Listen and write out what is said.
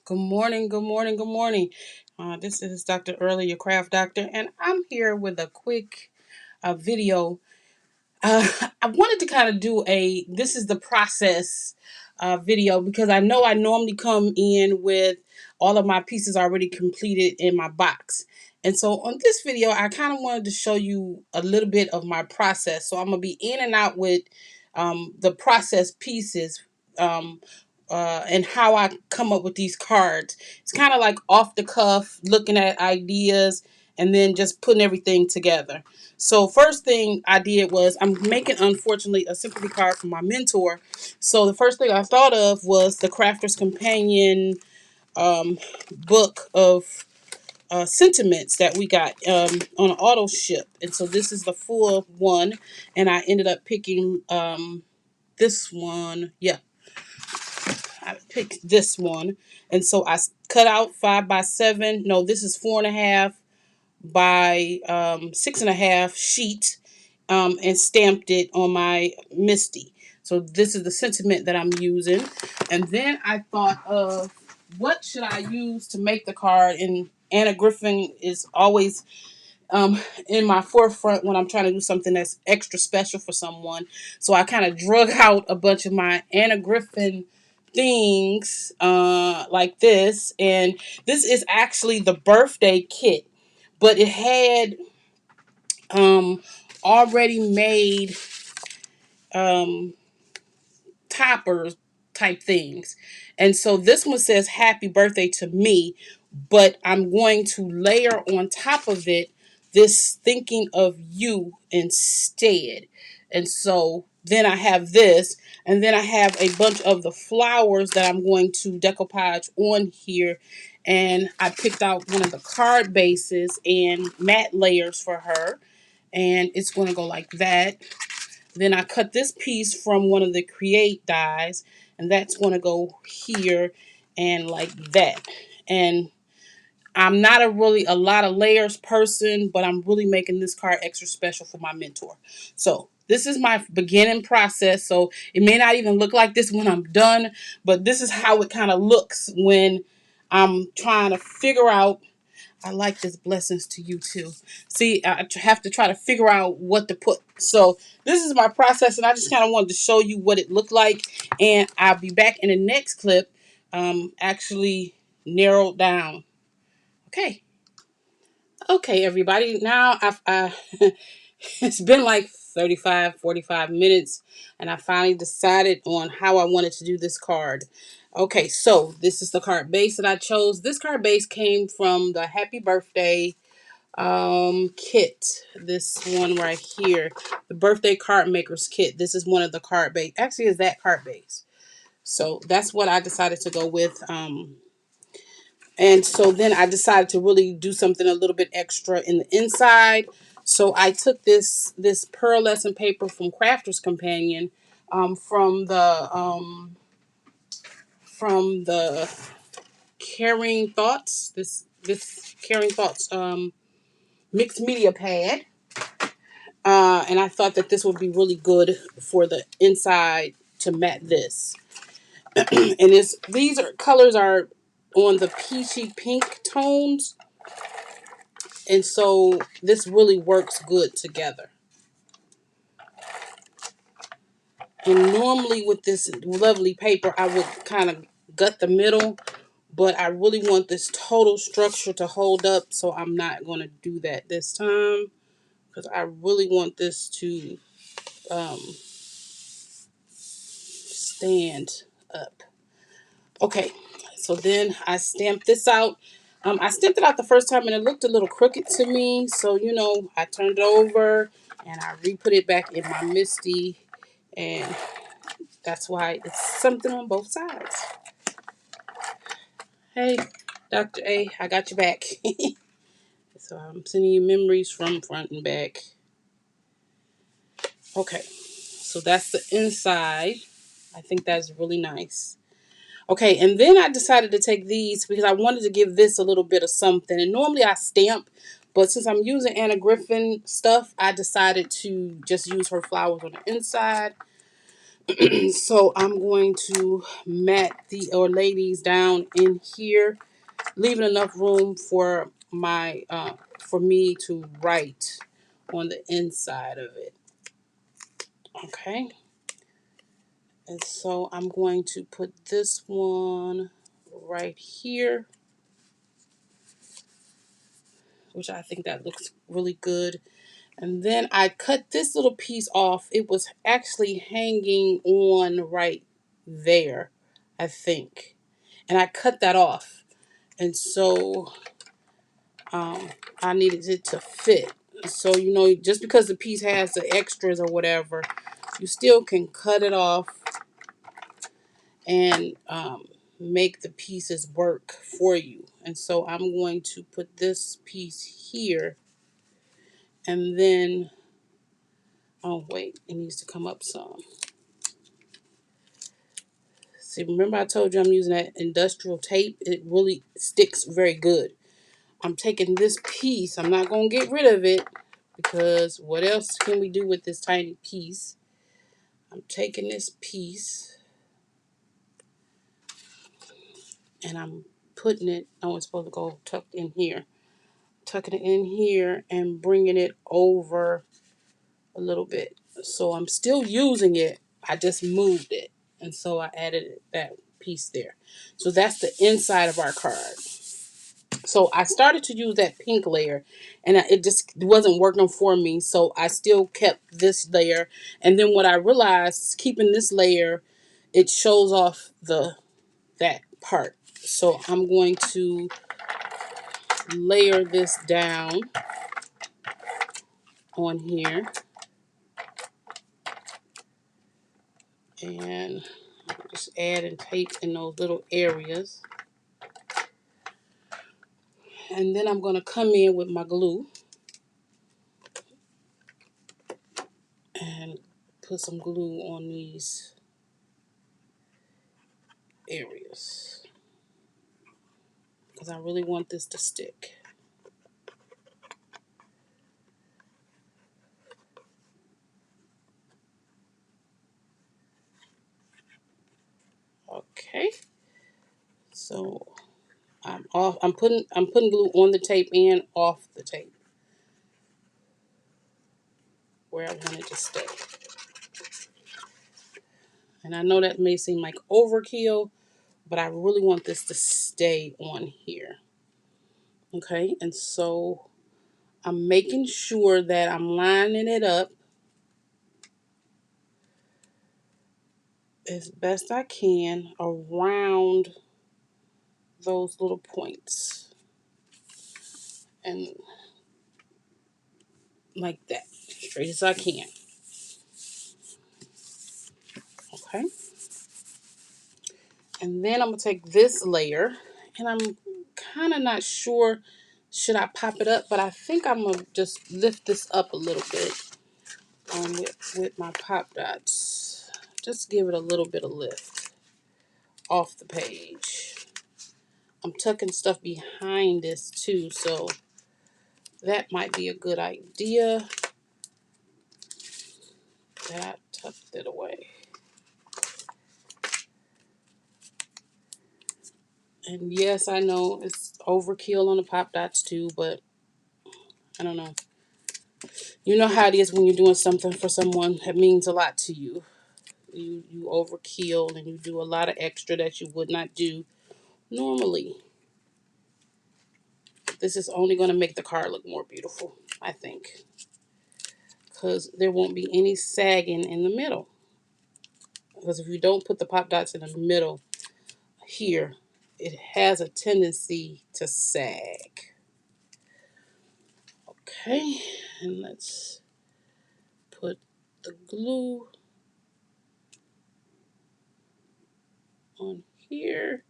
Good morning, good morning, good morning. This is Dr. Early, your craft doctor, and I'm here with a quick video. I wanted to kind of do this is the process video because I know I normally come in with all of my pieces already completed in my box. And so on this video, I kind of wanted to show you a little bit of my process. So I'm going to be in and out with the process pieces. And how I come up with these cards. It's kind of like off the cuff, looking at ideas and then just putting everything together. So first thing I did was I'm making, unfortunately, a sympathy card for my mentor. So the first thing I thought of was the Crafter's Companion book of sentiments that we got on an auto ship. And so this is the full one. And I ended up picking this one. Yeah, I picked this one. And so I cut out 5x7. No, this is 4.5 by 6.5 sheet, and stamped it on my Misty. So this is the sentiment that I'm using. And then I thought of what should I use to make the card. And Anna Griffin is always in my forefront when I'm trying to do something that's extra special for someone. So I kind of drug out a bunch of my Anna Griffin things like this. And this is actually the birthday kit, but it had already made um, toppers type things. And so this one says happy birthday to me, but I'm going to layer on top of it this thinking of you instead. And so then I have this, and then I have a bunch of the flowers that I'm going to decoupage on here. And I picked out one of the card bases and matte layers for her, and it's going to go like that. Then I cut this piece from one of the Create dies, and that's going to go here and like that. And I'm not a lot of layers person, but I'm really making this card extra special for my mentor. So this is my beginning process. So it may not even look like this when I'm done, but this is how it kind of looks when I'm trying to figure out. I like this blessings to you too. See, I have to try to figure out what to put. So this is my process, and I just kind of wanted to show you what it looked like. And I'll be back in the next clip, actually narrowed down. Okay. Okay, everybody. Now it's been like 35, 45 minutes, and I finally decided on how I wanted to do this card. Okay, so this is the card base that I chose. This card base came from the Happy Birthday kit. This one right here, the Birthday Card Makers kit. This is one of the card base. Actually, is that card base. So that's what I decided to go with. And so then I decided to really do something a little bit extra in the inside. So I took this pearlescent paper from Crafter's Companion, from the Caring Thoughts. This Caring Thoughts mixed media pad. And I thought that this would be really good for the inside to mat this. And these colors are on the peachy pink tones. And so this really works good together. And normally with this lovely paper, I would kind of gut the middle, but I really want this total structure to hold up, so I'm not going to do that this time because I really want this to stand up. Okay, so then I stamped this out. I stamped it out the first time and it looked a little crooked to me, so I turned it over and I re-put it back in my Misty, and that's why it's something on both sides. Hey, Dr. A, I got your back. So I'm sending you memories from front and back. Okay, so that's the inside. I think that's really nice. Okay, and then I decided to take these because I wanted to give this a little bit of something. And normally I stamp, but since I'm using Anna Griffin stuff, I decided to just use her flowers on the inside. So I'm going to mat the or lay these down in here, leaving enough room for my for me to write on the inside of it. Okay. And so I'm going to put this one right here, which I think that looks really good. And then I cut this little piece off. It was actually hanging on right there, I think. And I cut that off. And so I needed it to fit. So, just because the piece has the extras or whatever, you still can cut it off and make the pieces work for you. And so I'm going to put this piece here, and then, oh wait, it needs to come up some. See, remember I told you I'm using that industrial tape? It really sticks very good. I'm taking this piece. I'm not going to get rid of it because what else can we do with this tiny piece? I'm taking this piece and I'm putting it, oh, it's supposed to go tucked in here. Tucking it in here and bringing it over a little bit. So I'm still using it. I just moved it. And so I added that piece there. So that's the inside of our card. So I started to use that pink layer and it just wasn't working for me. So I still kept this layer. And then what I realized, keeping this layer, it shows off that part. So I'm going to layer this down on here. And just add and tape in those little areas. And then I'm going to come in with my glue and put some glue on these areas because I really want this to stick. Okay, so I'm off. I'm putting glue on the tape and off the tape where I want it to stay. And I know that may seem like overkill, but I really want this to stay on here. Okay, and so I'm making sure that I'm lining it up as best I can around those little points. And like that, straight as I can. Okay. And then I'm going to take this layer, and I'm kind of not sure, should I pop it up, but I think I'm going to just lift this up a little bit with my pop dots. Just give it a little bit of lift off the page. I'm tucking stuff behind this too, so that might be a good idea that I tucked it away. And yes, I know it's overkill on the pop dots too, but I don't know. You know how it is when you're doing something for someone that means a lot to you. You overkill and you do a lot of extra that you would not do normally. This is only going to make the card look more beautiful, I think. Because there won't be any sagging in the middle. Because if you don't put the pop dots in the middle here, it has a tendency to sag. Okay, and let's put the glue on here.